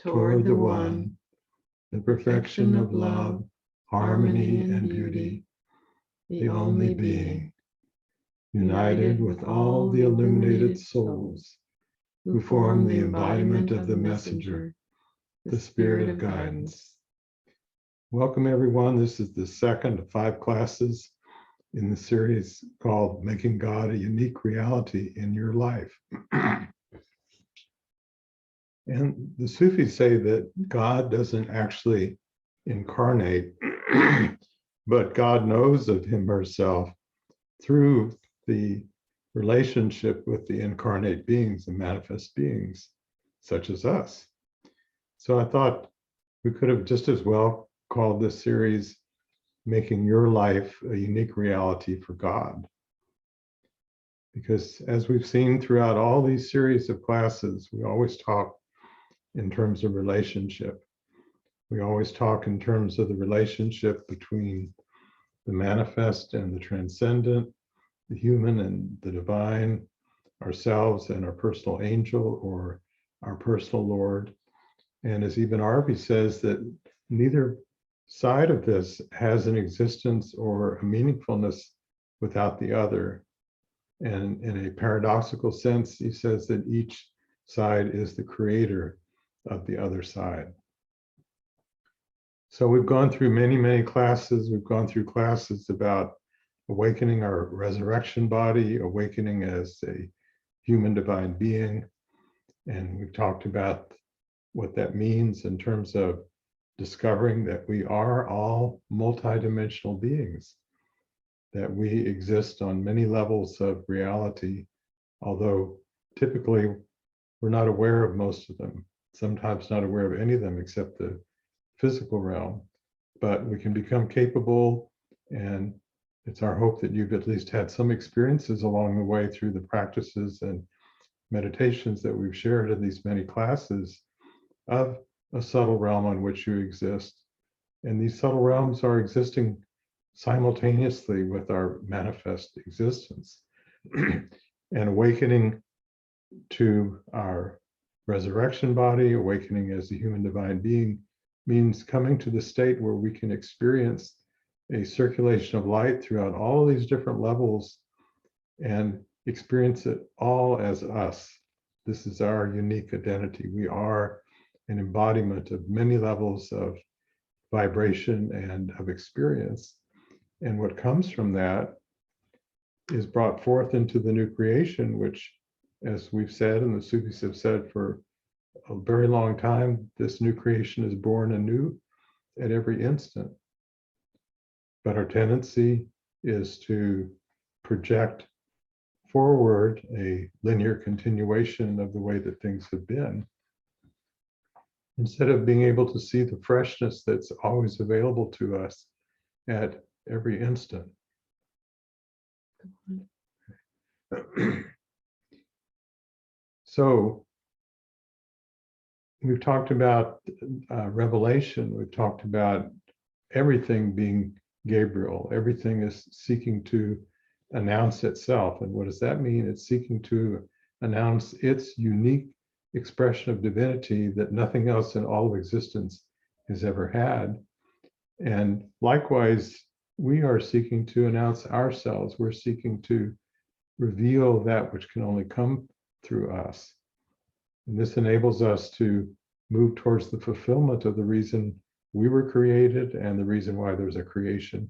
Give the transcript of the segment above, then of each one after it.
toward the One, the perfection of love, harmony, and beauty, the only being, united with all the illuminated souls who form the embodiment of the messenger, the spirit of guidance. Welcome, everyone. This is the second of 5 classes in the series called Making God a Unique Reality in Your Life. And the Sufis say that God doesn't actually incarnate, but God knows of him or herself through the relationship with the incarnate beings and manifest beings, such as us. So I thought we could have just as well called this series Making Your Life a Unique Reality for God. Because as we've seen throughout all these series of classes, we always talk in terms of relationship. We always talk in terms of the relationship between the manifest and the transcendent, the human and the divine, ourselves and our personal angel or our personal Lord. And as even Arvi says, that neither side of this has an existence or a meaningfulness without the other. And in a paradoxical sense, he says that each side is the creator of the other side. So we've gone through many, many classes. We've gone through classes about awakening our resurrection body, awakening as a human divine being. And we've talked about what that means in terms of discovering that we are all multidimensional beings, that we exist on many levels of reality, although typically we're not aware of most of them, sometimes not aware of any of them except the physical realm. But we can become capable, and it's our hope that you've at least had some experiences along the way through the practices and meditations that we've shared in these many classes of a subtle realm on which you exist. And these subtle realms are existing simultaneously with our manifest existence. And awakening to our resurrection body, awakening as a human divine being, means coming to the state where we can experience a circulation of light throughout all of these different levels and experience it all as us. This is our unique identity. We are an embodiment of many levels of vibration and of experience. And what comes from that is brought forth into the new creation, which, as we've said, and the Sufis have said for a very long time, this new creation is born anew at every instant. But our tendency is to project forward a linear continuation of the way that things have been, instead of being able to see the freshness that's always available to us at every instant. So we've talked about revelation. We've talked about everything being Gabriel. Everything is seeking to announce itself. And what does that mean? It's seeking to announce its unique expression of divinity that nothing else in all of existence has ever had. And likewise, we are seeking to announce ourselves. We're seeking to reveal that which can only come through us. And this enables us to move towards the fulfillment of the reason we were created and the reason why there's a creation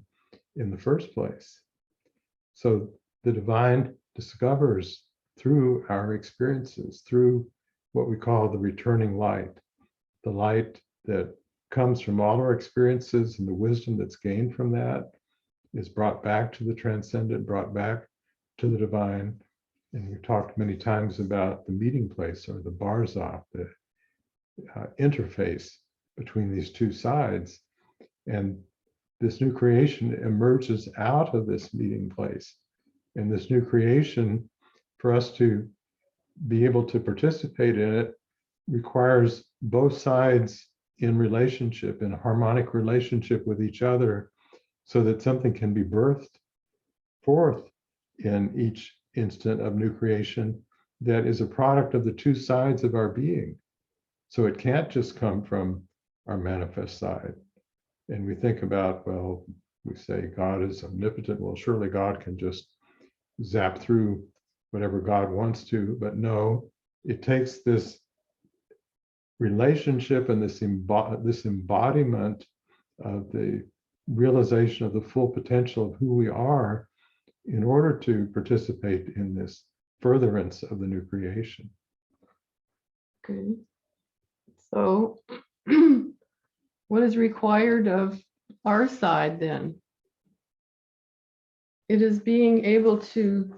in the first place. So the divine discovers through our experiences, through what we call the returning light, the light that comes from all our experiences, and the wisdom that's gained from that is brought back to the transcendent, brought back to the divine. And we've talked many times about the meeting place, or the barzakh, the interface between these two sides. And this new creation emerges out of this meeting place. And this new creation, for us to be able to participate in it, requires both sides in relationship, in harmonic relationship with each other, so that something can be birthed forth in each instant of new creation that is a product of the two sides of our being. So it can't just come from our manifest side. And we think about, well, we say God is omnipotent. Well, surely God can just zap through whatever God wants to. But no, it takes this relationship and this embodiment of the realization of the full potential of who we are in order to participate in this furtherance of the new creation. Okay. So what is required of our side then? It is being able to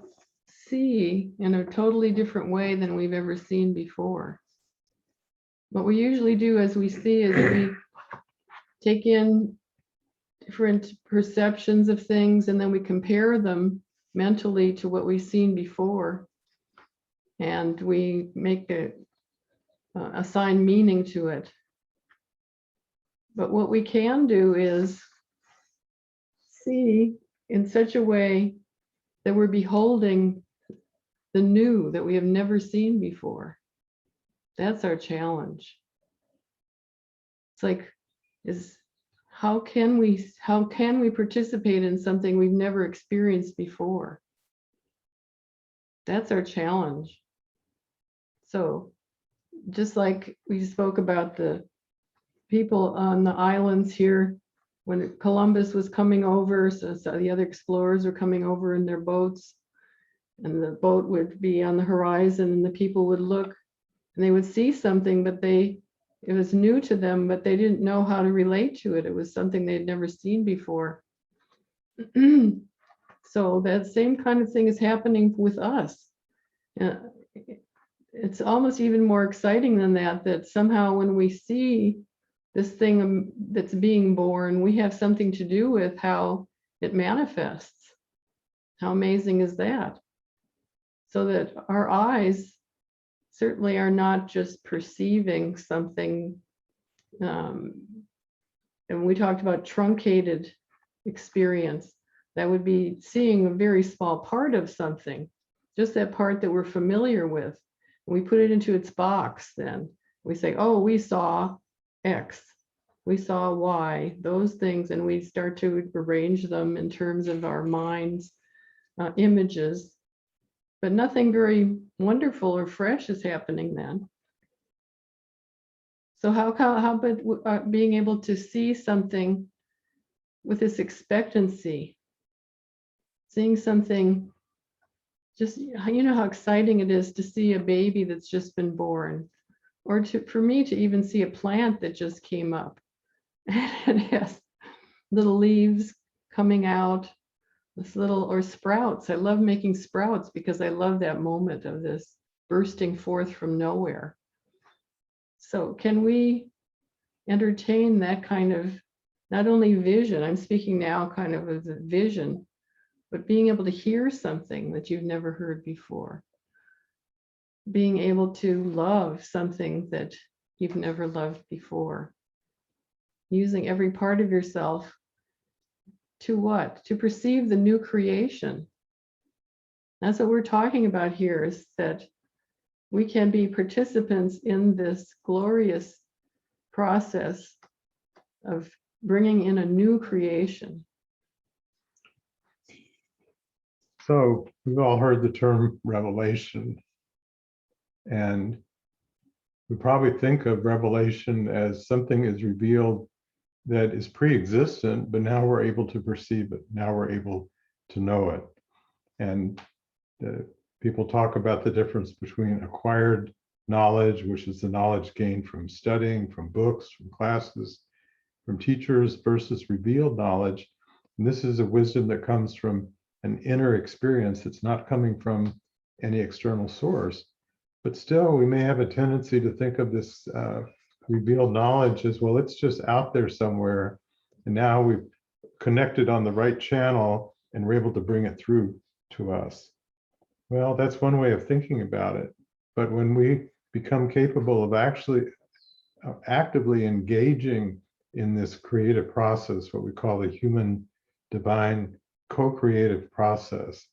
see in a totally different way than we've ever seen before. What we usually do as we see is we take in different perceptions of things and then we compare them mentally to what we've seen before. And we make assign meaning to it. But what we can do is see in such a way that we're beholding the new that we have never seen before. That's our challenge. It's like, how can we participate in something we've never experienced before? That's our challenge. So just like we spoke about the people on the islands here, when Columbus was coming over, so the other explorers were coming over in their boats, and the boat would be on the horizon, and the people would look, and they would see something, but it was new to them, but they didn't know how to relate to it. It was something they'd never seen before. So that same kind of thing is happening with us. It's almost even more exciting than that somehow when we see this thing that's being born, we have something to do with how it manifests. How amazing is that? So that our eyes certainly are not just perceiving something. And we talked about truncated experience. That would be seeing a very small part of something, just that part that we're familiar with. We put it into its box then. We say, oh, we saw X, we saw Y, those things, and we start to arrange them in terms of our mind's images. But nothing very wonderful or fresh is happening then. So how about being able to see something with this expectancy, seeing something, just, you know how exciting it is to see a baby that's just been born, or for me to even see a plant that just came up and it has little leaves coming out, or sprouts. I love making sprouts because I love that moment of this bursting forth from nowhere. So can we entertain that kind of, not only vision, I'm speaking now kind of as a vision, but being able to hear something that you've never heard before. Being able to love something that you've never loved before. Using every part of yourself to what? To perceive the new creation. That's what we're talking about here, is that we can be participants in this glorious process of bringing in a new creation. So we've all heard the term revelation, and we probably think of revelation as something is revealed that is pre-existent, but now we're able to perceive it. Now we're able to know it. And people talk about the difference between acquired knowledge, which is the knowledge gained from studying, from books, from classes, from teachers, versus revealed knowledge. And this is a wisdom that comes from an inner experience that's not coming from any external source. But still, we may have a tendency to think of this revealed knowledge as, well, it's just out there somewhere. And now we've connected on the right channel and we're able to bring it through to us. Well, that's one way of thinking about it. But when we become capable of actually actively engaging in this creative process, what we call the human divine co-creative process,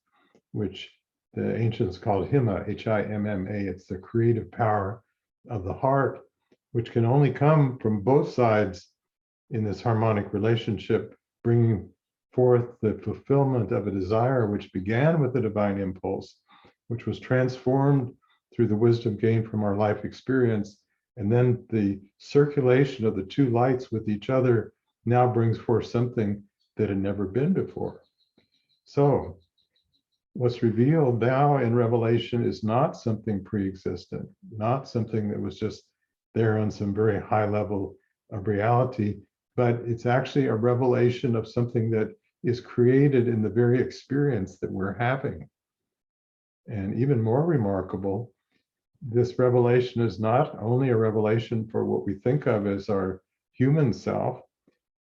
which the ancients called Himma, H-I-M-M-A. It's the creative power of the heart which can only come from both sides in this harmonic relationship, bringing forth the fulfillment of a desire which began with the divine impulse, which was transformed through the wisdom gained from our life experience. And then the circulation of the two lights with each other now brings forth something that had never been before. So what's revealed now in Revelation is not something pre-existent, not something that was just there on some very high level of reality, but it's actually a revelation of something that is created in the very experience that we're having. And even more remarkable, this revelation is not only a revelation for what we think of as our human self,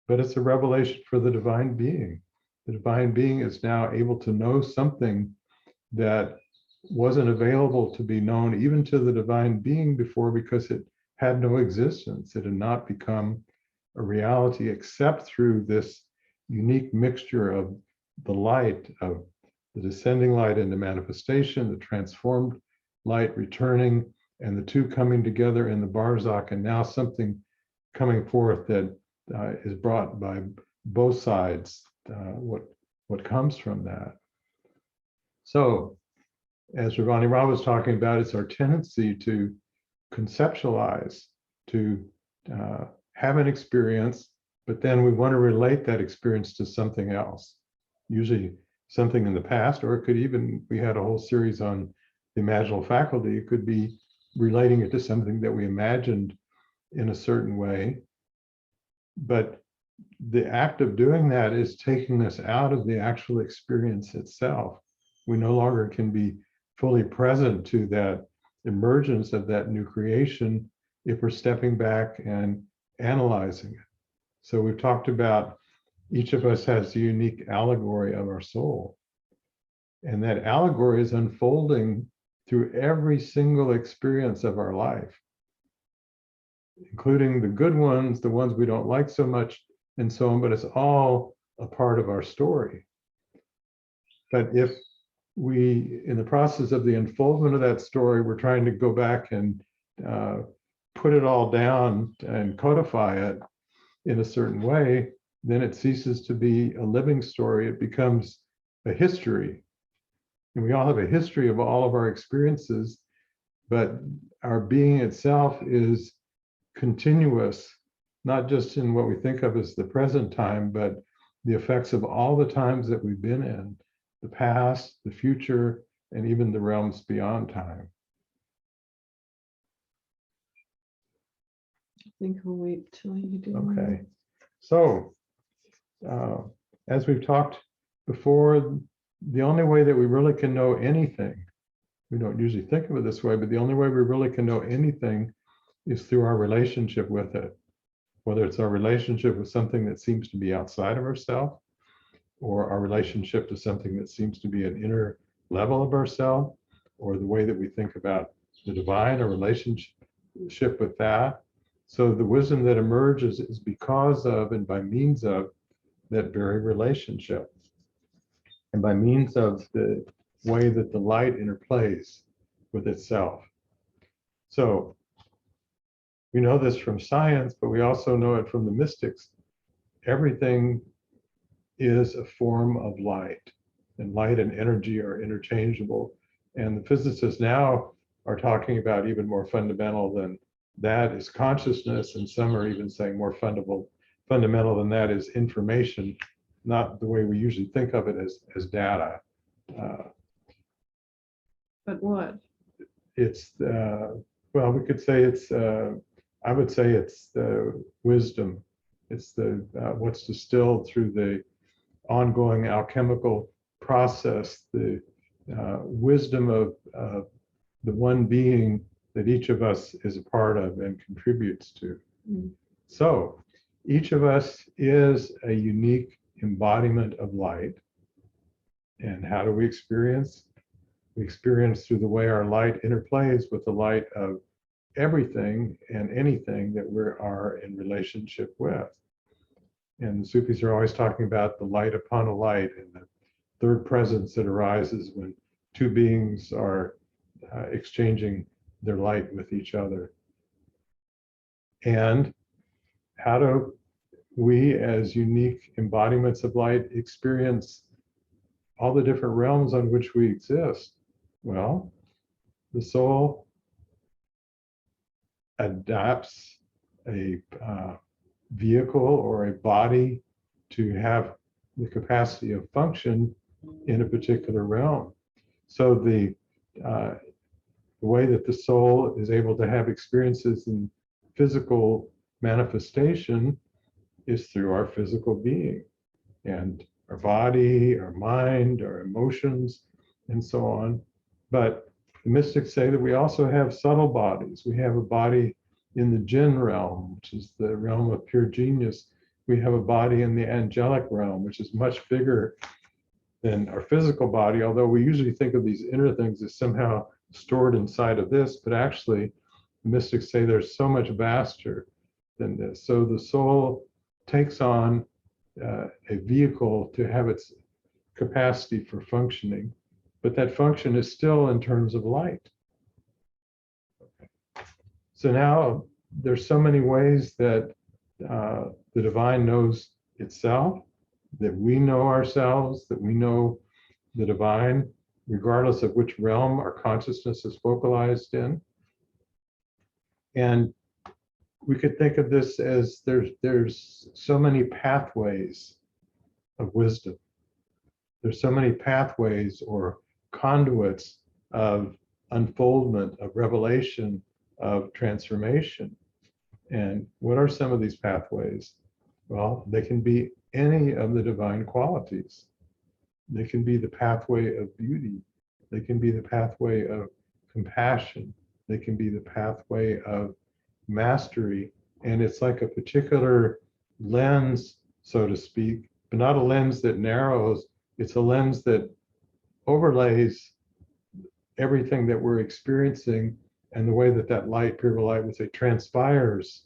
but it's a revelation for the divine being. The divine being is now able to know something that wasn't available to be known even to the divine being before, because it had no existence. It had not become a reality except through this unique mixture of the light, of the descending light into manifestation, the transformed light returning, and the two coming together in the Barzakh, and now something coming forth that is brought by both sides, what comes from that. So, as Ravani Ra was talking about, it's our tendency to conceptualize, to have an experience, but then we want to relate that experience to something else, usually something in the past, or it could even, we had a whole series on the Imaginal Faculty, it could be relating it to something that we imagined in a certain way. But the act of doing that is taking us out of the actual experience itself. We no longer can be fully present to that emergence of that new creation if we're stepping back and analyzing it. So we've talked about each of us has a unique allegory of our soul. And that allegory is unfolding through every single experience of our life, including the good ones, the ones we don't like so much, and so on, but it's all a part of our story. But if we, in the process of the unfoldment of that story, we're trying to go back and put it all down and codify it in a certain way, then it ceases to be a living story. It becomes a history. And we all have a history of all of our experiences, but our being itself is continuous, not just in what we think of as the present time, but the effects of all the times that we've been in, the past, the future, and even the realms beyond time. I think we'll wait till you do. Okay. So, as we've talked before, the only way that we really can know anything, we don't usually think of it this way, but the only way we really can know anything is through our relationship with it. Whether it's our relationship with something that seems to be outside of ourselves, or our relationship to something that seems to be an inner level of ourselves, or the way that we think about the divine, or relationship with that. So the wisdom that emerges is because of and by means of that very relationship, and by means of the way that the light interplays with itself. So we know this from science, but we also know it from the mystics. Everything is a form of light, and light and energy are interchangeable. And the physicists now are talking about even more fundamental than that is consciousness, and some are even saying more fundamental than that is information, not the way we usually think of it as data. But what? It's, well, we could say it's, I would say it's the wisdom. It's the what's distilled through the ongoing alchemical process, the wisdom of the one being that each of us is a part of and contributes to. Mm. So each of us is a unique embodiment of light. And how do we experience? We experience through the way our light interplays with the light of everything and anything that we are in relationship with. And the Sufis are always talking about the light upon a light, and the third presence that arises when two beings are exchanging their light with each other. And how do we, as unique embodiments of light, experience all the different realms on which we exist? Well, the soul adapts a vehicle or a body to have the capacity of function in a particular realm. So the way that the soul is able to have experiences in physical manifestation is through our physical being and our body, our mind, our emotions, and so on. But the mystics say that we also have subtle bodies. We have a body in the jinn realm, which is the realm of pure genius. We have a body in the angelic realm, which is much bigger than our physical body, although we usually think of these inner things as somehow stored inside of this, but actually the mystics say they're so much vaster than this. So the soul takes on a vehicle to have its capacity for functioning, but that function is still in terms of light. Okay. So now there's so many ways that the divine knows itself, that we know ourselves, that we know the divine, regardless of which realm our consciousness is focalized in. And we could think of this as there's so many pathways of wisdom. There's so many pathways or conduits of unfoldment, of revelation, of transformation. And what are some of these pathways? Well, they can be any of the divine qualities. They can be the pathway of beauty. They can be the pathway of compassion. They can be the pathway of mastery. And it's like a particular lens, so to speak, but not a lens that narrows. It's a lens that overlays everything that we're experiencing and the way that that light, pure light would say, transpires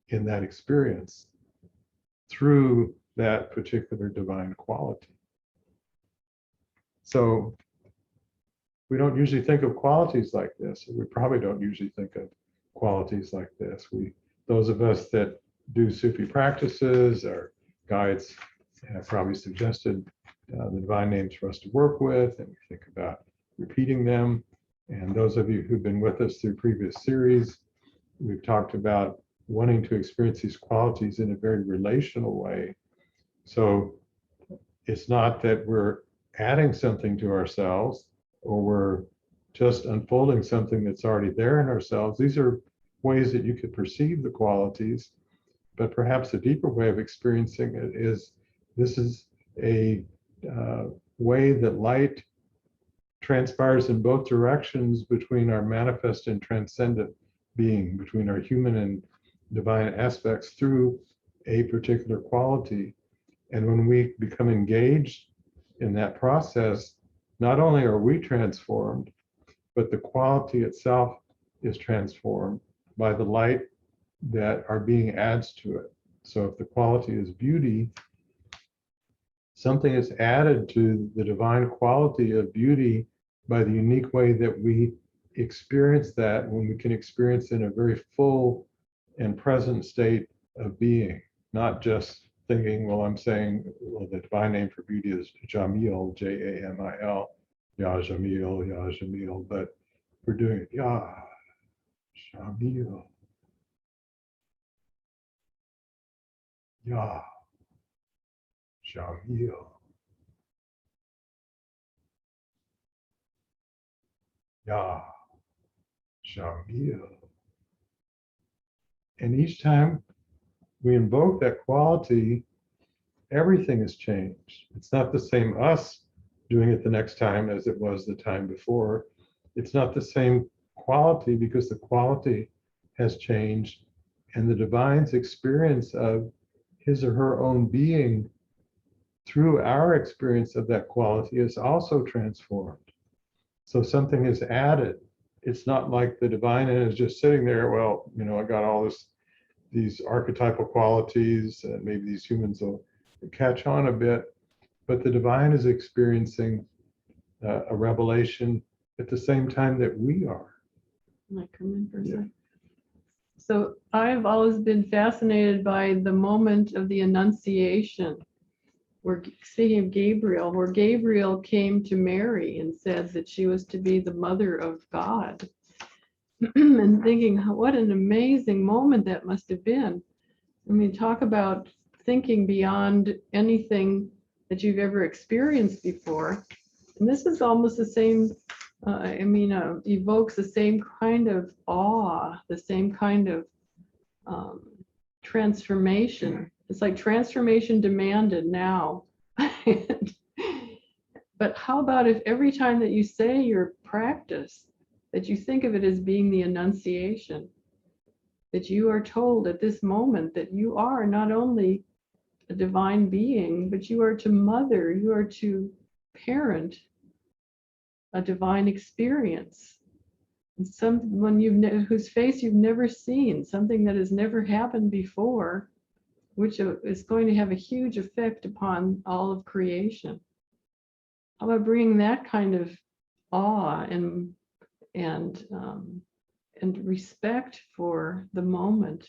in that experience through that particular divine quality. So we don't usually think of qualities like this. We probably don't usually think of qualities like this. Those of us that do Sufi practices, our guides have probably suggested the divine names for us to work with, and we think about repeating them. And those of you who've been with us through previous series, we've talked about wanting to experience these qualities in a very relational way. So it's not that we're adding something to ourselves or we're just unfolding something that's already there in ourselves. These are ways that you could perceive the qualities, but perhaps a deeper way of experiencing it is this is a way that light transpires in both directions between our manifest and transcendent being, between our human and divine aspects through a particular quality. And when we become engaged in that process, not only are we transformed, but the quality itself is transformed by the light that our being adds to it. So if the quality is beauty, something is added to the divine quality of beauty by the unique way that we experience that, when we can experience in a very full and present state of being, not just thinking, well, I'm saying, well, the divine name for beauty is Jamil, Jamil, Ya Jamil, Ya Jamil, but we're doing it, Ya Jamil, Ya Jamil, Ya Jamil. And each time we invoke that quality, everything has changed. It's not the same us doing it the next time as it was the time before. It's not the same quality because the quality has changed, and the divine's experience of his or her own being through our experience of that quality is also transformed. So something is added. It's not like the divine is just sitting there, well, I got all these archetypal qualities, and maybe these humans will catch on a bit, but the divine is experiencing a revelation at the same time that we are. Can I come in for a second? So I've always been fascinated by the moment of the Annunciation. We're speaking of Gabriel, where Gabriel came to Mary and said that she was to be the mother of God. And thinking, what an amazing moment that must have been. I mean, talk about thinking beyond anything that you've ever experienced before. And this is almost the same, evokes the same kind of awe, the same kind of transformation. It's like transformation demanded now. But how about if every time that you say your practice, that you think of it as being the Annunciation, that you are told at this moment that you are not only a divine being, but you are to mother, you are to parent a divine experience. And someone whose face you've never seen, something that has never happened before, which is going to have a huge effect upon all of creation. How about bringing that kind of awe and respect for the moment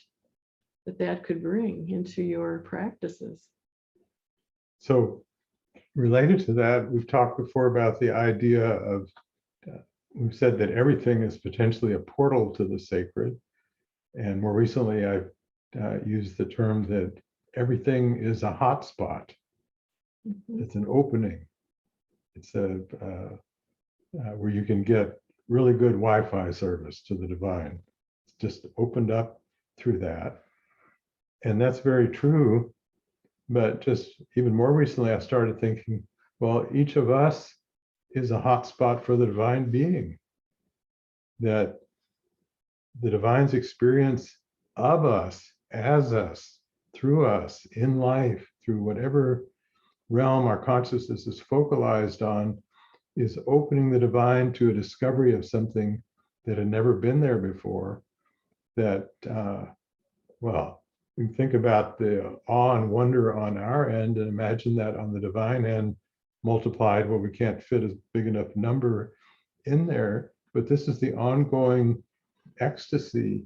that could bring into your practices? So related to that, we've talked before about the idea of, we've said that everything is potentially a portal to the sacred. And more recently, I've used the term that everything is a hotspot. Mhm. It's an opening. It's where you can get really good Wi-Fi service to the divine. It's just opened up through that. And that's very true. But just even more recently, I started thinking, well, each of us is a hotspot for the divine being. That the divine's experience of us, as us, through us, in life, through whatever realm our consciousness is focalized on, is opening the divine to a discovery of something that had never been there before. That, well, we can think about the awe and wonder on our end and imagine that on the divine end multiplied. Well, we can't fit a big enough number in there, but this is the ongoing ecstasy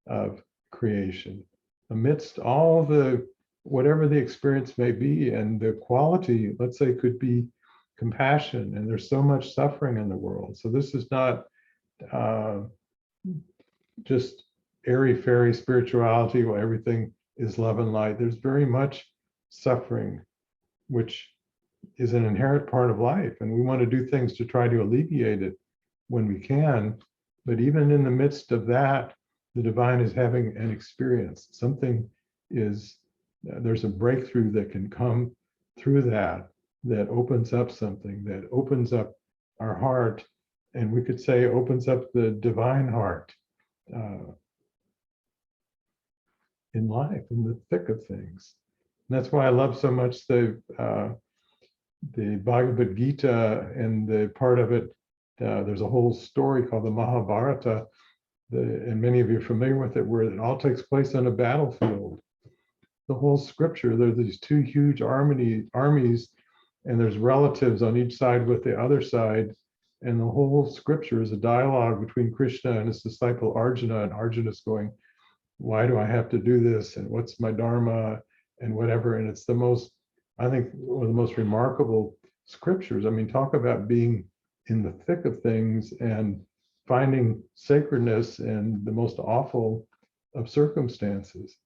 of creation amidst all the, whatever the experience may be. And the quality, let's say, could be compassion, and there's so much suffering in the world. So this is not just airy-fairy spirituality where everything is love and light. There's very much suffering, which is an inherent part of life, and we want to do things to try to alleviate it when we can. But even in the midst of that, the divine is having an experience. Something is, there's a breakthrough that can come through that opens up something, that opens up our heart, and we could say opens up the divine heart in life, in the thick of things. And that's why I love so much the Bhagavad Gita, and the part of it, there's a whole story called the Mahabharata, and many of you are familiar with it, where it all takes place on a battlefield. The whole scripture, there are these two huge armies, and there's relatives on each side with the other side. And the whole scripture is a dialogue between Krishna and his disciple Arjuna, and Arjuna's going, why do I have to do this? And what's my dharma? And whatever. And it's the most, I think, one of the most remarkable scriptures. I mean, talk about being in the thick of things and finding sacredness in the most awful of circumstances.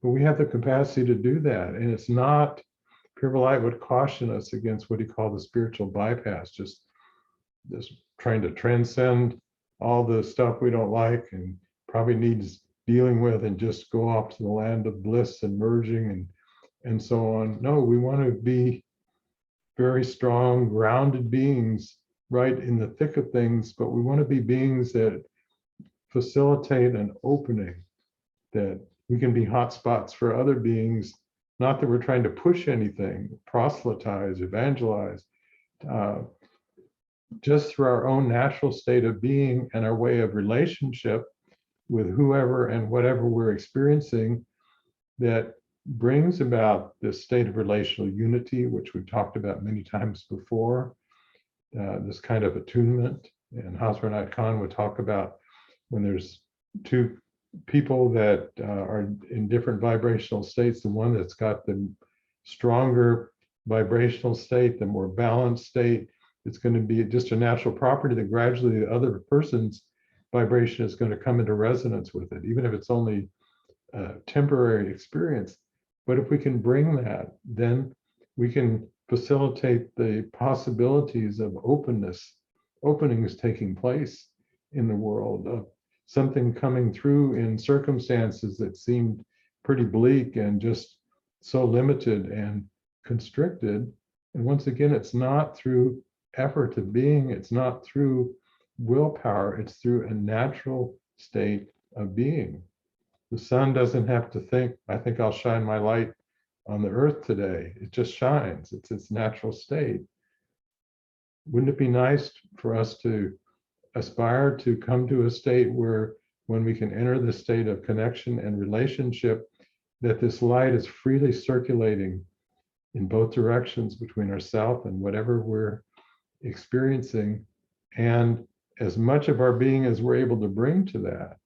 But we have the capacity to do that. And it's not, Pure Light would caution us against what he called the spiritual bypass, just trying to transcend all the stuff we don't like and probably needs dealing with, and just go off to the land of bliss and merging and so on. No, we want to be very strong, grounded beings right in the thick of things, but we want to be beings that facilitate an opening, that we can be hotspots for other beings. Not that we're trying to push anything, proselytize, evangelize, just through our own natural state of being and our way of relationship with whoever and whatever we're experiencing, that brings about this state of relational unity, which we've talked about many times before, this kind of attunement. And Hazrat Khan would talk about when there's two people that are in different vibrational states. The one that's got the stronger vibrational state, the more balanced state, it's going to be just a natural property that gradually the other person's vibration is going to come into resonance with it, even if it's only a temporary experience. But if we can bring that, then we can facilitate the possibilities of openings taking place in the world, of something coming through in circumstances that seemed pretty bleak and just so limited and constricted. And once again, it's not through effort of being, it's not through willpower, it's through a natural state of being. The sun doesn't have to think, I think I'll shine my light on the earth today. It just shines. It's its natural state. Wouldn't it be nice for us to aspire to come to a state where, when we can enter the state of connection and relationship, that this light is freely circulating in both directions between ourselves and whatever we're experiencing, and as much of our being as we're able to bring to that.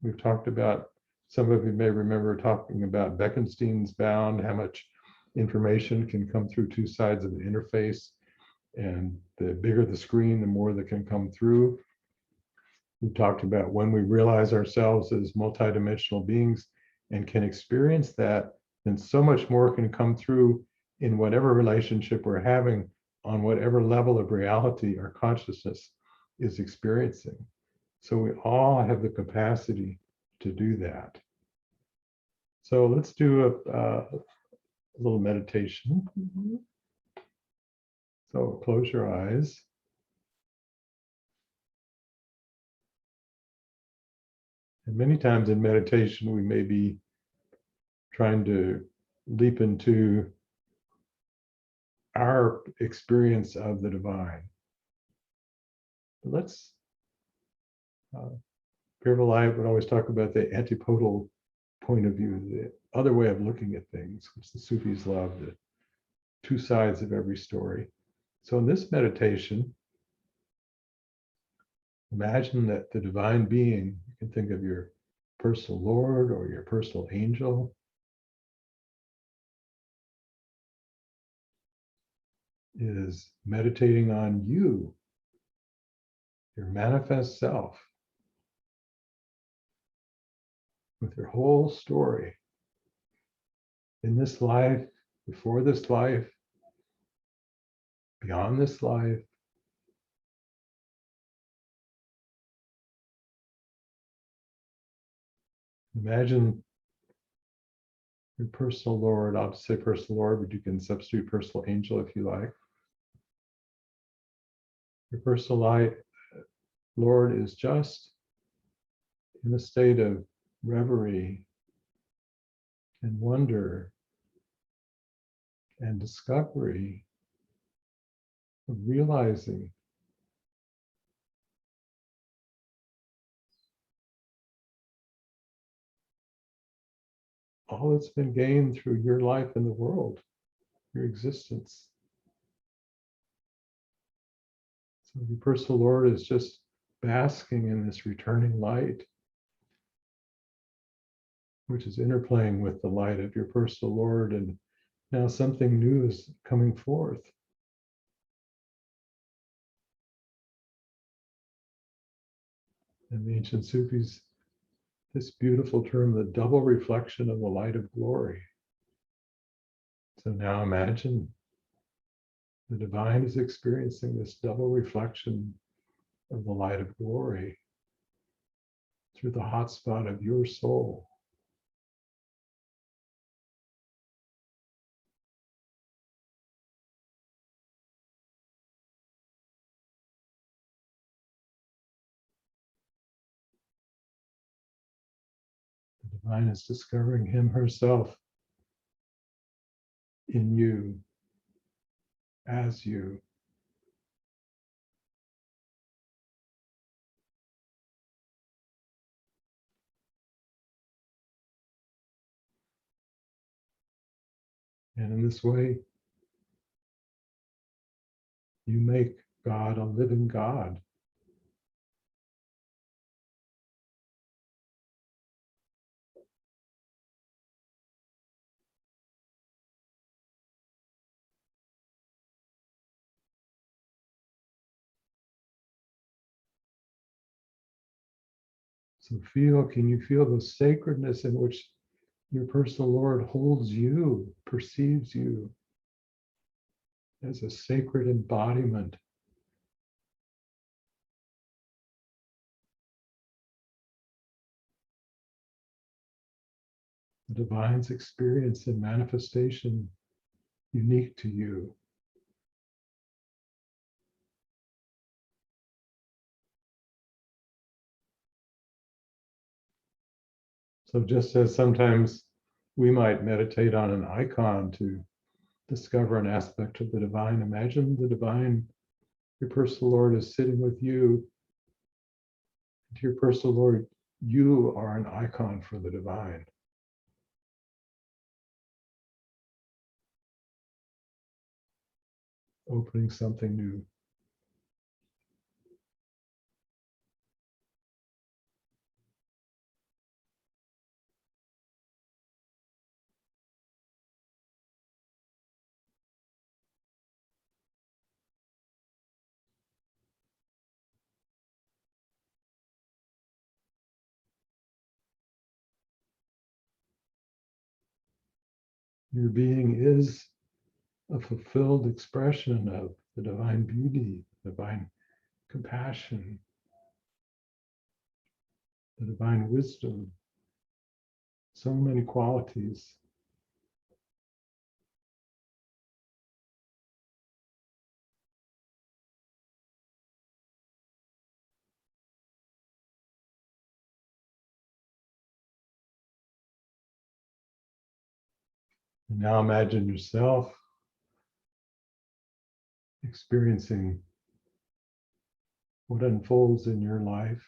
We've talked about, some of you may remember talking about Bekenstein's bound, how much information can come through two sides of the interface, and the bigger the screen, the more that can come through. We talked about when we realize ourselves as multidimensional beings and can experience that, then so much more can come through in whatever relationship we're having, on whatever level of reality our consciousness is experiencing. So we all have the capacity to do that. So let's do a little meditation. Mhm. So close your eyes. And many times in meditation, we may be trying to leap into our experience of the divine. But let's, Gabrielite would always talk about the antipodal point of view, the other way of looking at things, which the Sufis love, the two sides of every story. So in this meditation, imagine that the divine being, you can think of your personal Lord or your personal angel, is meditating on you, your manifest self, with your whole story in this life, before this life, beyond this life. Imagine your personal Lord. I'll just say personal Lord, but you can substitute personal angel if you like. Your personal light, Lord, is just in a state of reverie and wonder and discovery, of realizing all that's been gained through your life in the world, your existence. So your personal Lord is just basking in this returning light, which is interplaying with the light of your personal Lord, and now something new is coming forth. And the ancient Sufis, this beautiful term, the double reflection of the light of glory. So now imagine the divine is experiencing this double reflection of the light of glory through the hot spot of your soul. The divine is discovering him herself in you, as you. And in this way, you make God a living God. So can you feel the sacredness in which your personal Lord holds you, perceives you as a sacred embodiment? The divine's experience and manifestation unique to you. So just as sometimes we might meditate on an icon to discover an aspect of the divine, imagine the divine, your personal Lord is sitting with you. To your personal Lord, you are an icon for the divine. Opening something new. Your being is a fulfilled expression of the divine beauty, divine compassion, the divine wisdom, so many qualities. And now imagine yourself experiencing what unfolds in your life.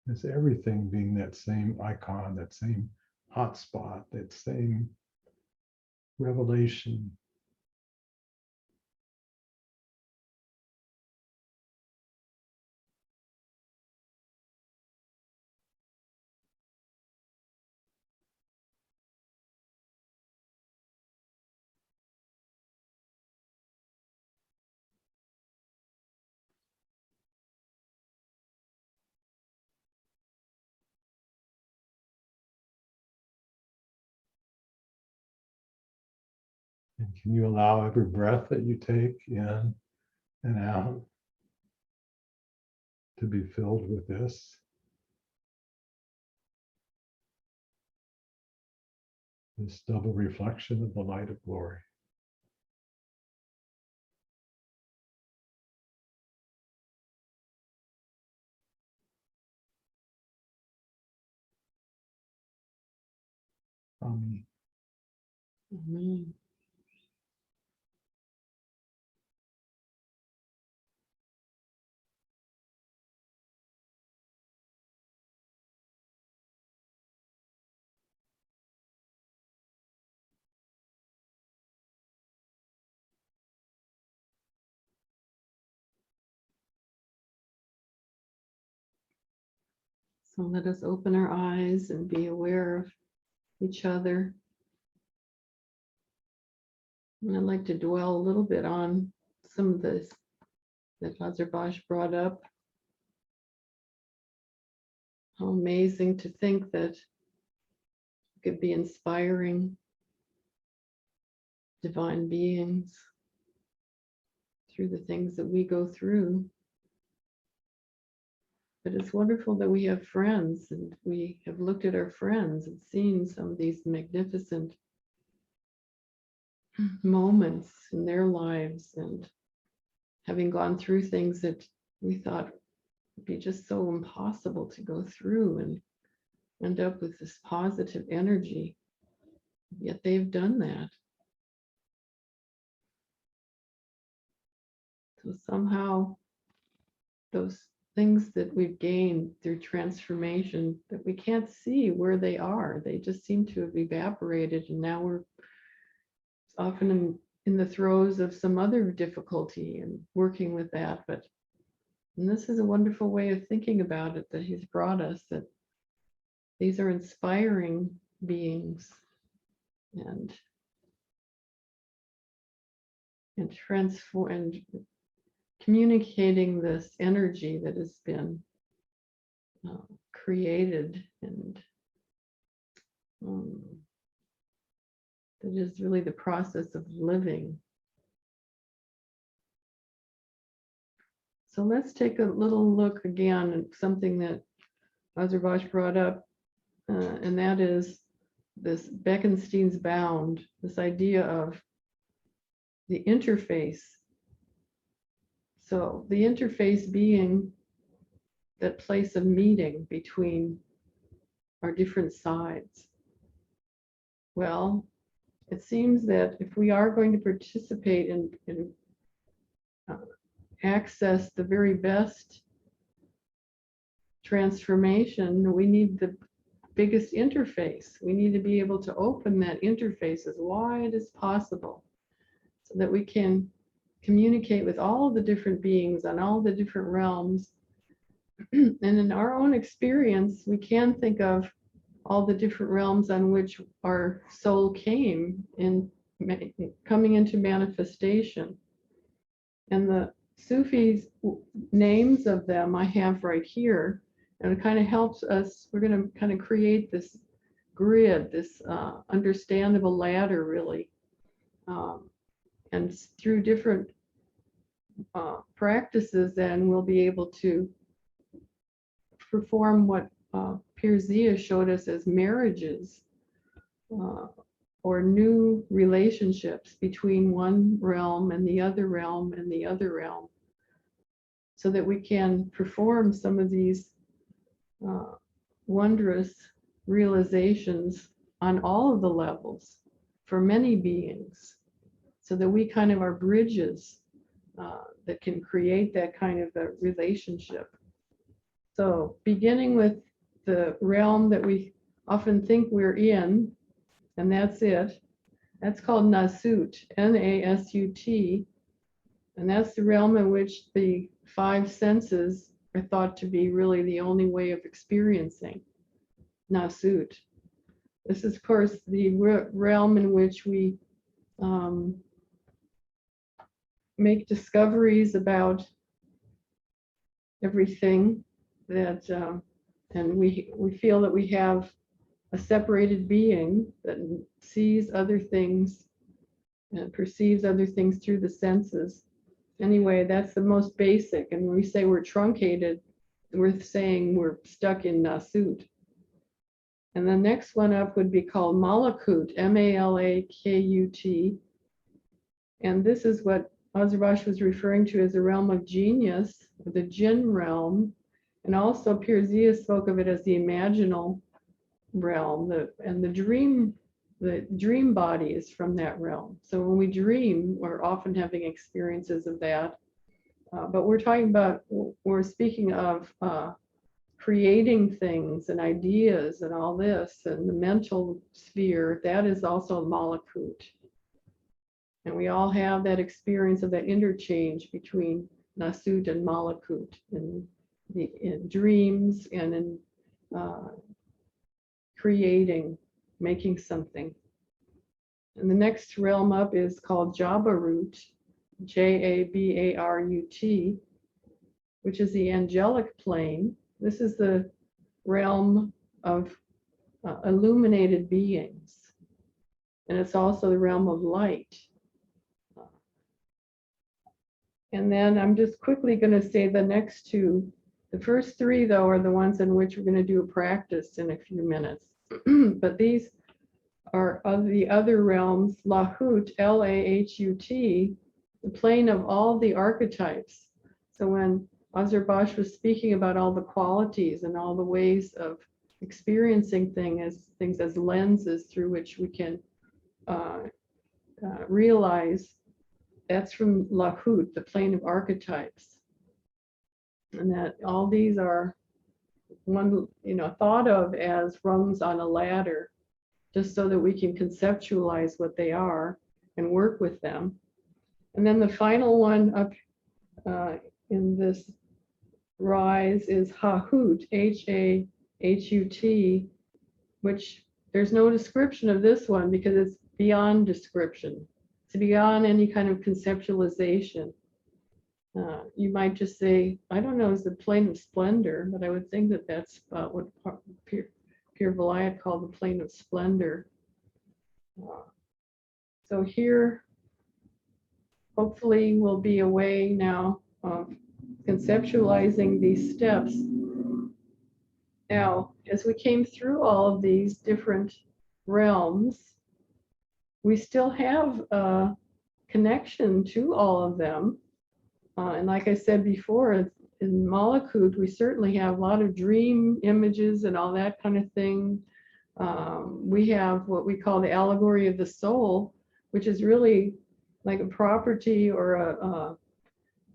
As everything being that same icon, that same hotspot, that same revelation. And can you allow every breath that you take in and out to be filled with this double reflection of the light of glory? Amen. Amen. So let us open our eyes and be aware of each other. And I'd like to dwell a little bit on some of this that Hazarbash brought up. How amazing to think that it could be inspiring divine beings through the things that we go through. But it's wonderful that we have friends, and we have looked at our friends and seen some of these magnificent moments in their lives, and having gone through things that we thought would be just so impossible to go through, and end up with this positive energy. Yet they've done that. So somehow those things that we've gained through transformation that we can't see where they are, they just seem to have evaporated, and now we're often in the throes of some other difficulty and working with that. And this is a wonderful way of thinking about it that he's brought us, that these are inspiring beings and transform and communicating this energy that has been created, and that is really the process of living. So let's take a little look again at something that Azarbash brought up, and that is this Bekenstein's bound, this idea of the interface. So the interface being that place of meeting between our different sides. Well, it seems that if we are going to participate in access the very best transformation, we need the biggest interface. We need to be able to open that interface as wide as possible so that we can communicate with all of the different beings on all the different realms. And in our own experience, we can think of all the different realms on which our soul came in, coming into manifestation. And the Sufis' names of them I have right here, and it kind of helps us. We're going to kind of create this grid, this understandable ladder, really. And through different practices, then we'll be able to perform what Pirzia showed us as marriages, or new relationships between one realm and the other realm and the other realm, so that we can perform some of these wondrous realizations on all of the levels for many beings, so that we kind of are bridges that can create that kind of a relationship. So beginning with the realm that we often think we're in, and that's it. That's called Nasut, N-A-S-U-T. And that's the realm in which the 5 senses are thought to be really the only way of experiencing Nasut. This is, of course, the realm in which we make discoveries about everything that, and we feel that we have a separated being that sees other things and perceives other things through the senses. Anyway, that's the most basic. And when we say we're truncated, we're saying we're stuck in Nasut. And the next one up would be called Malakut, M-A-L-A-K-U-T. And this is what Azarbash was referring to as the realm of genius, the jinn realm. And also Pirzia spoke of it as the imaginal realm, and the dream body is from that realm. So when we dream, we're often having experiences of that. But we're speaking of creating things and ideas and all this, and the mental sphere, that is also Malakut. And we all have that experience of that interchange between Nasut and Malakut in dreams and in creating, making something. And the next realm up is called Jabarut, J-A-B-A-R-U-T, which is the angelic plane. This is the realm of illuminated beings. And it's also the realm of light. And then I'm just quickly going to say the next two. The first 3, though, are the ones in which we're going to do a practice in a few minutes. But these are of the other realms, Lahut, L-A-H-U-T, the plane of all the archetypes. So when Azarbash was speaking about all the qualities and all the ways of experiencing things as lenses through which we can realize, that's from Lahut, the plane of archetypes. And that all these are thought of as rungs on a ladder, just so that we can conceptualize what they are and work with them. And then the final one up in this rise is Hahut, H-A-H-U-T, which there's no description of this one because it's beyond description. It's beyond any kind of conceptualization. You might just say, I don't know, is the plane of splendor, but I would think that that's about what Pure Vilayat called the plane of splendor. So here, hopefully, will be a way now of conceptualizing these steps. Now, as we came through all of these different realms, we still have a connection to all of them. And like I said before, in Malakut, we certainly have a lot of dream images and all that kind of thing. We have what we call the allegory of the soul, which is really like a property or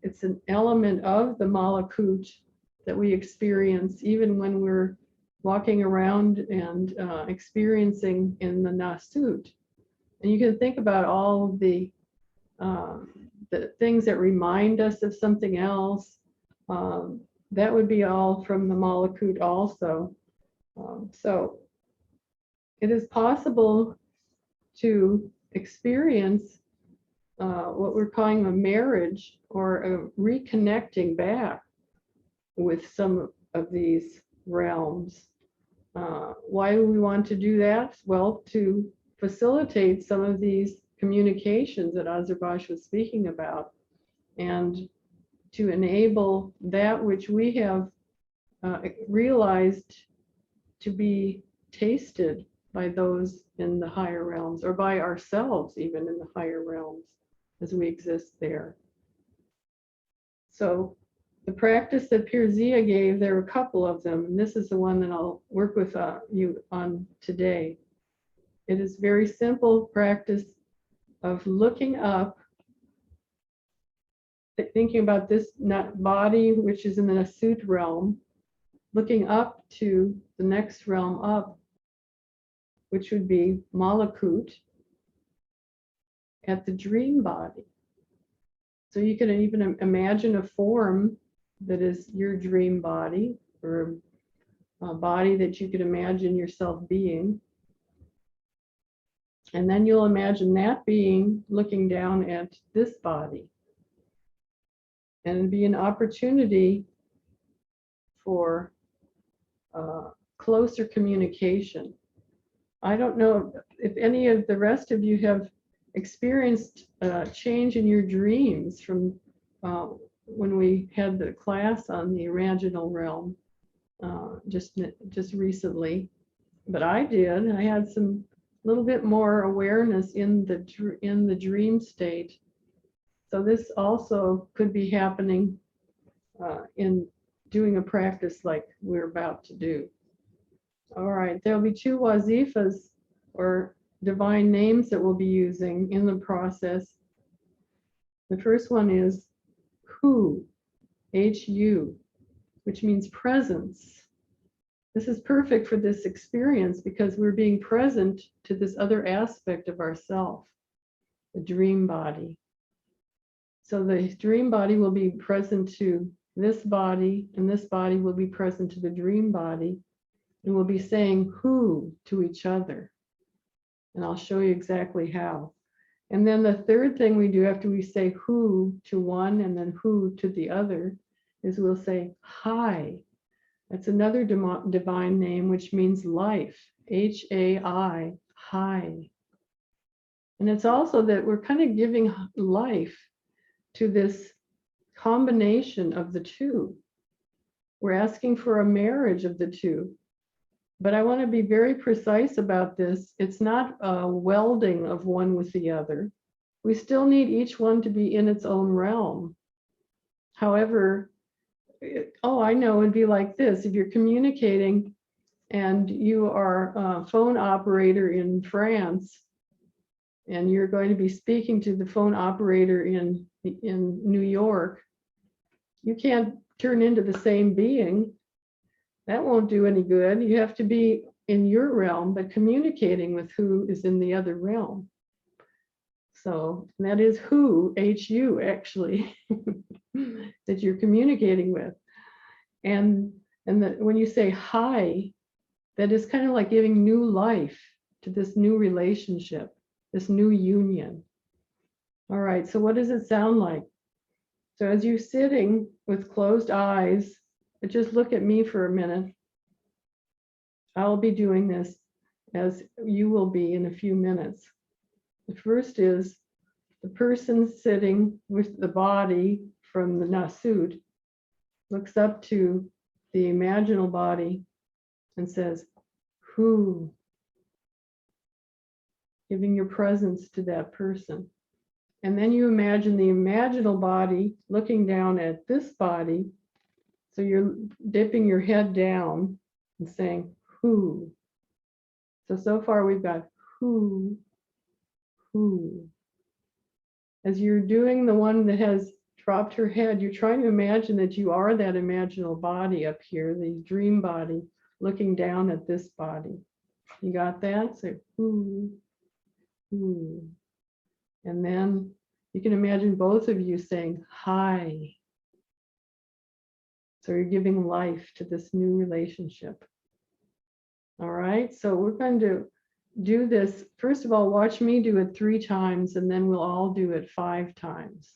it's an element of the Malakut that we experience even when we're walking around and experiencing in the Nasut. And you can think about all of the things that remind us of something else. That would be all from the Malakut also. So it is possible to experience what we're calling a marriage or a reconnecting back with some of these realms. Why do we want to do that? Well, to facilitate some of these communications that Azarbash was speaking about, and to enable that which we have realized to be tasted by those in the higher realms, or by ourselves even in the higher realms as we exist there. So the practice that Pirzia gave, there are a couple of them, and this is the one that I'll work with you on today. It is very simple practice of looking up, thinking about this body, which is in the Nasut realm, looking up to the next realm up, which would be Malakut, at the dream body. So you can even imagine a form that is your dream body, or a body that you could imagine yourself being. And then you'll imagine that being looking down at this body. And it'd be an opportunity for closer communication. I don't know if any of the rest of you have experienced a change in your dreams from when we had the class on the imaginal realm just recently, but I did. I had some little bit more awareness in the dream state. So this also could be happening in doing a practice like we're about to do. All right, there'll be 2 wazifas or divine names that we'll be using in the process. The first one is Hu, H-U, which means presence. This is perfect for this experience because we're being present to this other aspect of ourself, the dream body. So the dream body will be present to this body, and this body will be present to the dream body, and we'll be saying who to each other. And I'll show you exactly how. And then the third thing we do after we say who to one and then who to the other is we'll say hi. That's another divine name, which means life, H-A-I, hi. And it's also that we're kind of giving life to this combination of the two. We're asking for a marriage of the two. But I want to be very precise about this. It's not a welding of one with the other. We still need each one to be in its own realm. However, I know it'd be like this. If you're communicating and you are a phone operator in France, and you're going to be speaking to the phone operator in New York, you can't turn into the same being. That won't do any good. You have to be in your realm, but communicating with who is in the other realm. So that is who, H-U actually, that you're communicating with. And when you say hi, that is kind of like giving new life to this new relationship, this new union. All right, so what does it sound like? So as you're sitting with closed eyes, just look at me for a minute. I'll be doing this as you will be in a few minutes. The first is the person sitting with the body from the nasut looks up to the imaginal body and says, who? Giving your presence to that person. And then you imagine the imaginal body looking down at this body. So you're dipping your head down and saying, who? So far we've got who. As you're doing the one that has dropped her head, you're trying to imagine that you are that imaginal body up here, the dream body, looking down at this body. You got that? So who. And then you can imagine both of you saying, hi. So you're giving life to this new relationship. All right, so we're going to do this. First of all, watch me do it 3 times, and then we'll all do it 5 times.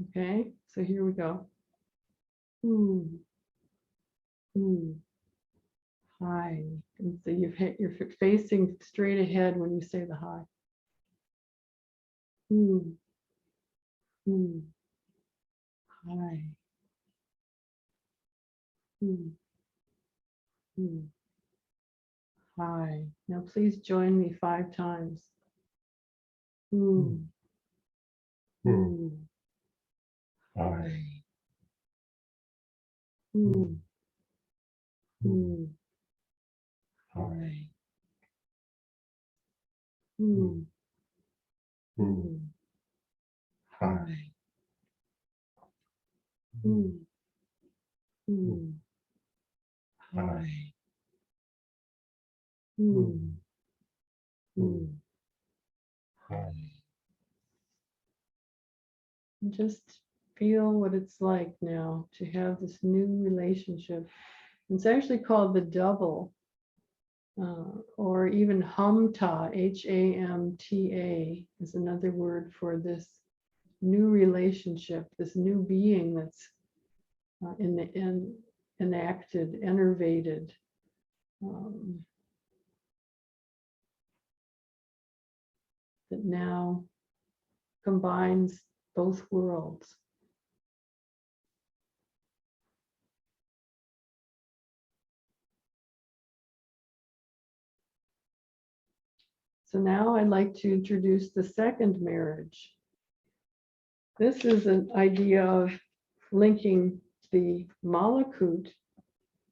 Okay, so here we go. Ooh. Hi. And so you're facing straight ahead when you say the hi. Ooh. Hi. Hi. Now please join me 5 times. Hi. Hi. Hi. Hi. Hi. Just feel what it's like now to have this new relationship. It's actually called the double, or even Hamta, Hamta is another word for this new relationship, this new being that's enacted, enervated. That now combines both worlds. So now I'd like to introduce the second marriage. This is an idea of linking the malakut.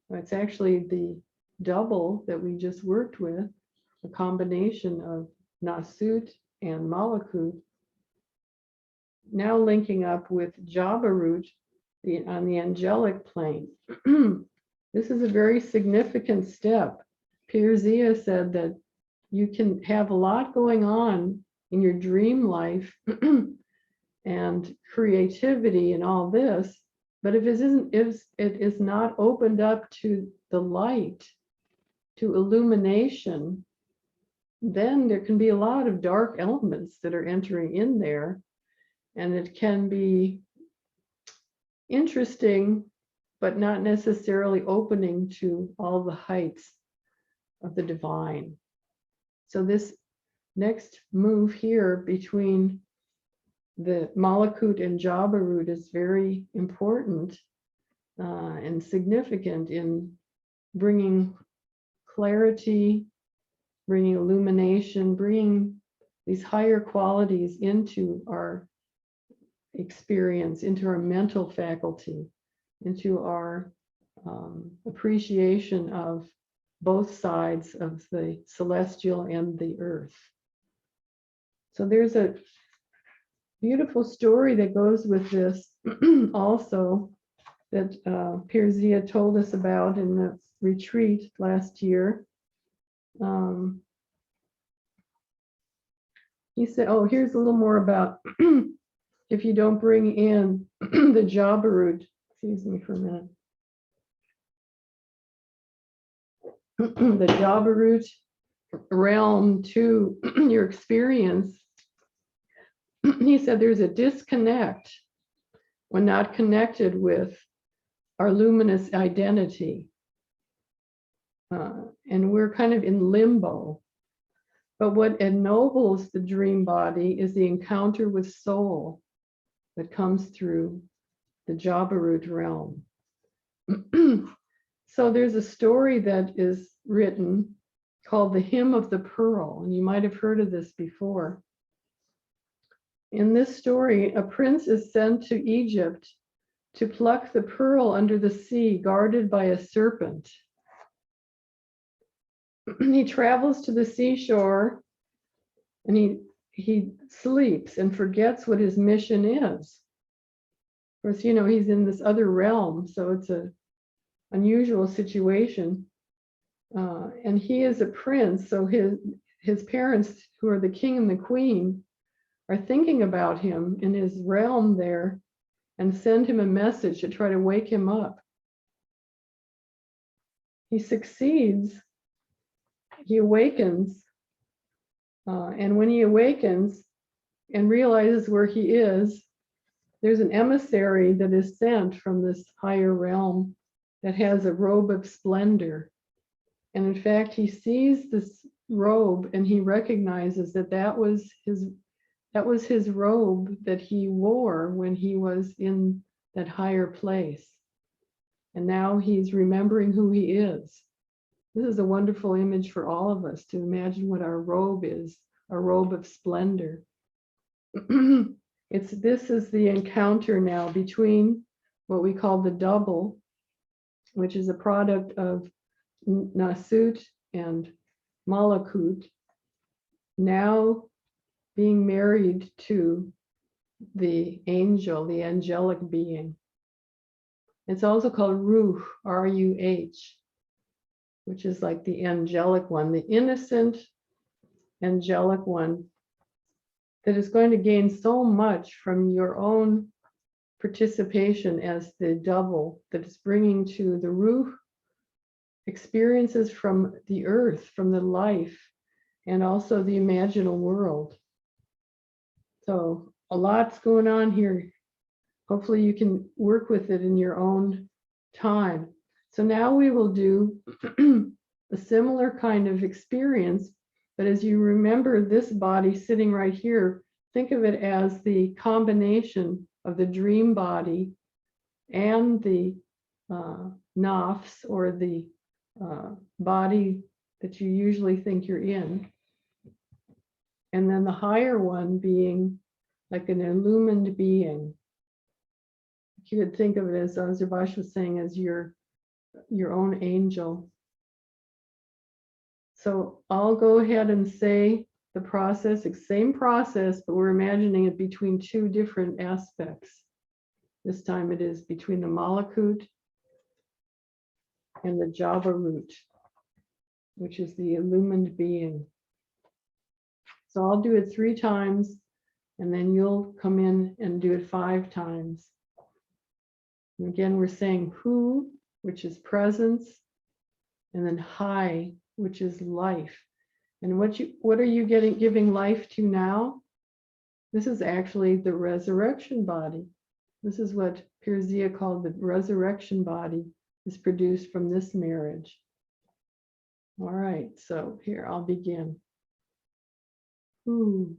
It's actually the double that we just worked with, a combination of nasut and malakut, now linking up with Jabarut on the angelic plane. This is a very significant step. Pirzia said that you can have a lot going on in your dream life and creativity and all this, but if it is not opened up to the light, to illumination, then there can be a lot of dark elements that are entering in there, and it can be interesting, but not necessarily opening to all the heights of the divine. So this next move here between the malakut and Jabarut is very important and significant in bringing clarity, bringing illumination, bringing these higher qualities into our experience, into our mental faculty, into our appreciation of both sides of the celestial and the earth. So there's a beautiful story that goes with this also that Pirzia told us about in the retreat last year. He said, oh, here's a little more about if you don't bring in the Jabarut, excuse me for a minute. The Jabarut realm to your experience, he said there's a disconnect We're not connected with our luminous identity. And we're kind of in limbo. But what ennobles the dream body is the encounter with soul that comes through the Jabarut realm. So there's a story that is written called The Hymn of the Pearl, and you might have heard of this before. In this story, a prince is sent to Egypt to pluck the pearl under the sea, guarded by a serpent. He travels to the seashore and he sleeps and forgets what his mission is. Of course, he's in this other realm, so it's an unusual situation. And he is a prince, so his parents, who are the king and the queen, are thinking about him in his realm there and send him a message to try to wake him up. He succeeds. He awakens, and when he awakens and realizes where he is, there's an emissary that is sent from this higher realm that has a robe of splendor. And in fact, he sees this robe and he recognizes that was his robe that he wore when he was in that higher place. And now he's remembering who he is. This is a wonderful image for all of us to imagine what our robe is, a robe of splendor. This is the encounter now between what we call the double, which is a product of Nasut and Malakut, now being married to the angel, the angelic being. It's also called Ruh, R-U-H, which is like the angelic one, the innocent angelic one that is going to gain so much from your own participation as the double that is bringing to the Ruh experiences from the earth, from the life, and also the imaginal world. So a lot's going on here. Hopefully you can work with it in your own time. So now we will do a similar kind of experience, but as you remember this body sitting right here, think of it as the combination of the dream body and the nafs, or the body that you usually think you're in. And then the higher one being like an illumined being. You could think of it as Zerbash was saying, as your own angel. So I'll go ahead and say the process, same process, but we're imagining it between two different aspects. This time it is between the Malakut and the Jabarut, which is the illumined being. So I'll do it 3 times, and then you'll come in and do it 5 times. And again, we're saying Hu, which is presence, and then Hai, which is life. And what are you giving life to now? This is actually the resurrection body. This is what Pirzia called the resurrection body, is produced from this marriage. All right, so here I'll begin. Hu,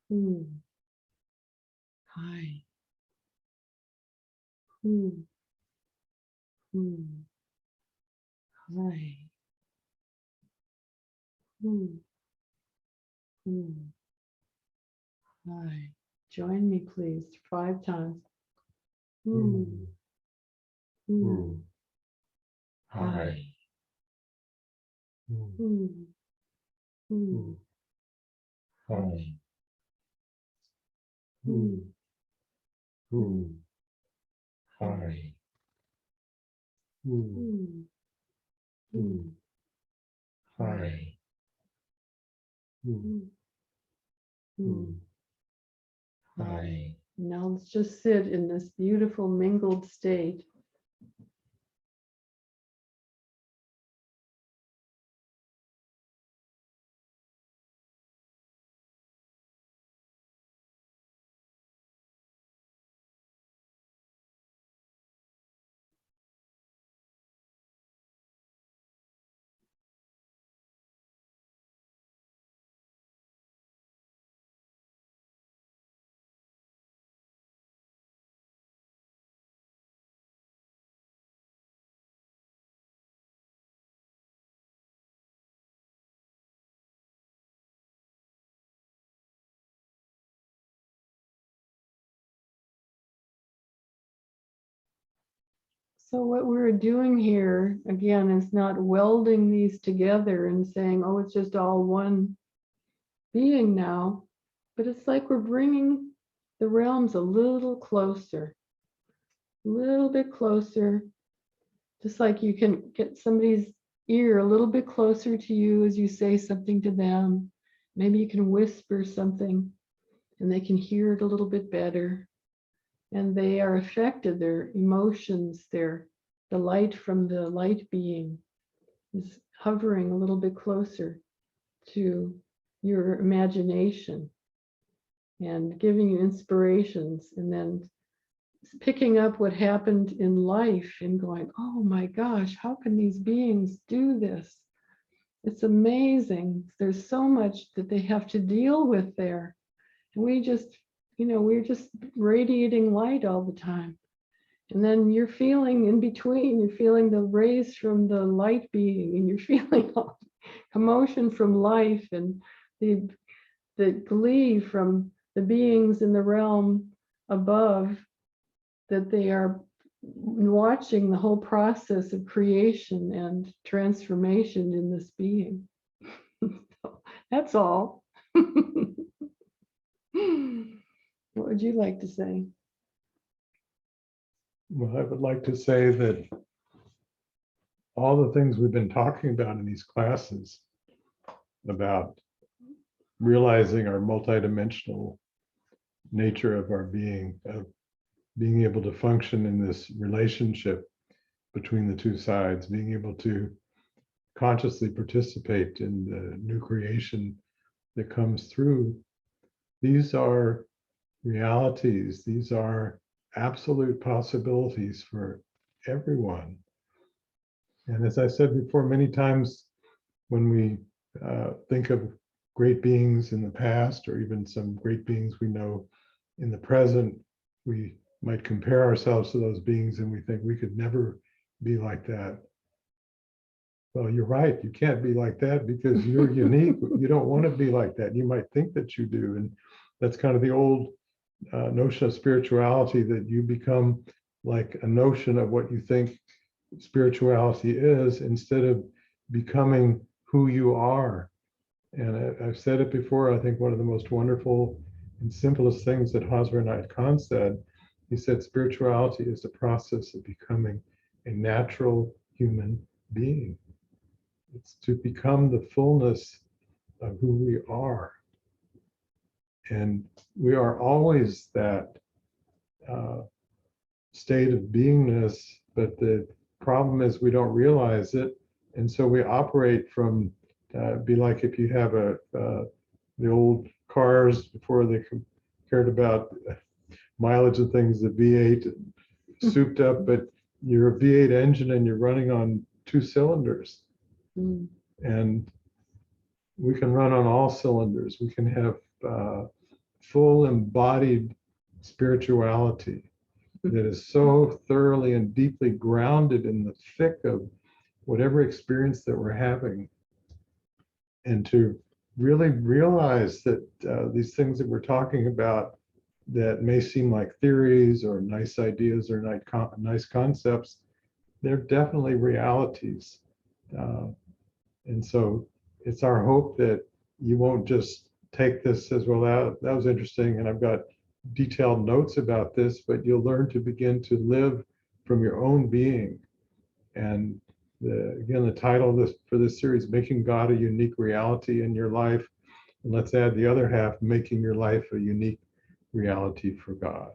Hu, Hai, Hu, Hu, Hai, Hu, Hu, Hai. Join me, please, 5 times. Hu, Hu, Hai, Hu, Hu, Hai, Hu, Hu, Hai, Hu, Hu, Hu, Hai, Hu, Hu. Hai. Now let's just sit in this beautiful mingled state. So what we're doing here, again, is not welding these together and saying, oh, it's just all one being now, but it's like we're bringing the realms a little closer, a little bit closer, just like you can get somebody's ear a little bit closer to you as you say something to them. Maybe you can whisper something and they can hear it a little bit better. And they are affected, their emotions, the light from the light being is hovering a little bit closer to your imagination and giving you inspirations, and then picking up what happened in life and going, oh my gosh, how can these beings do this? It's amazing. There's so much that they have to deal with there. And we just, we're just radiating light all the time. And then you're feeling in between, you're feeling the rays from the light being, and you're feeling commotion from life and the glee from the beings in the realm above, that they are watching the whole process of creation and transformation in this being. That's all. What would you like to say? Well, I would like to say that all the things we've been talking about in these classes about realizing our multidimensional nature of our being, of being able to function in this relationship between the two sides, being able to consciously participate in the new creation that comes through. These are realities. These are absolute possibilities for everyone. And as I said before, many times when we think of great beings in the past, or even some great beings we know in the present, we might compare ourselves to those beings and we think we could never be like that. Well, you're right. You can't be like that because you're unique. You don't want to be like that. You might think that you do. And that's kind of the old notion of spirituality, that you become like a notion of what you think spirituality is instead of becoming who you are. And I've said it before, I think one of the most wonderful and simplest things that Hosmer Knight Khan said, he said spirituality is the process of becoming a natural human being. It's to become the fullness of who we are. And we are always that state of beingness, but the problem is we don't realize it. And so we operate from, be like if you have the old cars before they cared about mileage and things, the V8 souped up, but you're a V8 engine and you're running on 2 cylinders. Mm. And we can run on all cylinders. We can have full embodied spirituality that is so thoroughly and deeply grounded in the thick of whatever experience that we're having. And to really realize that these things that we're talking about that may seem like theories or nice ideas or nice concepts, they're definitely realities. And so it's our hope that you won't just take this as, well, that was interesting, and I've got detailed notes about this, but you'll learn to begin to live from your own being. And again, the title for this series, Making God a Unique Reality in Your Life. And let's add the other half, making your life a unique reality for God.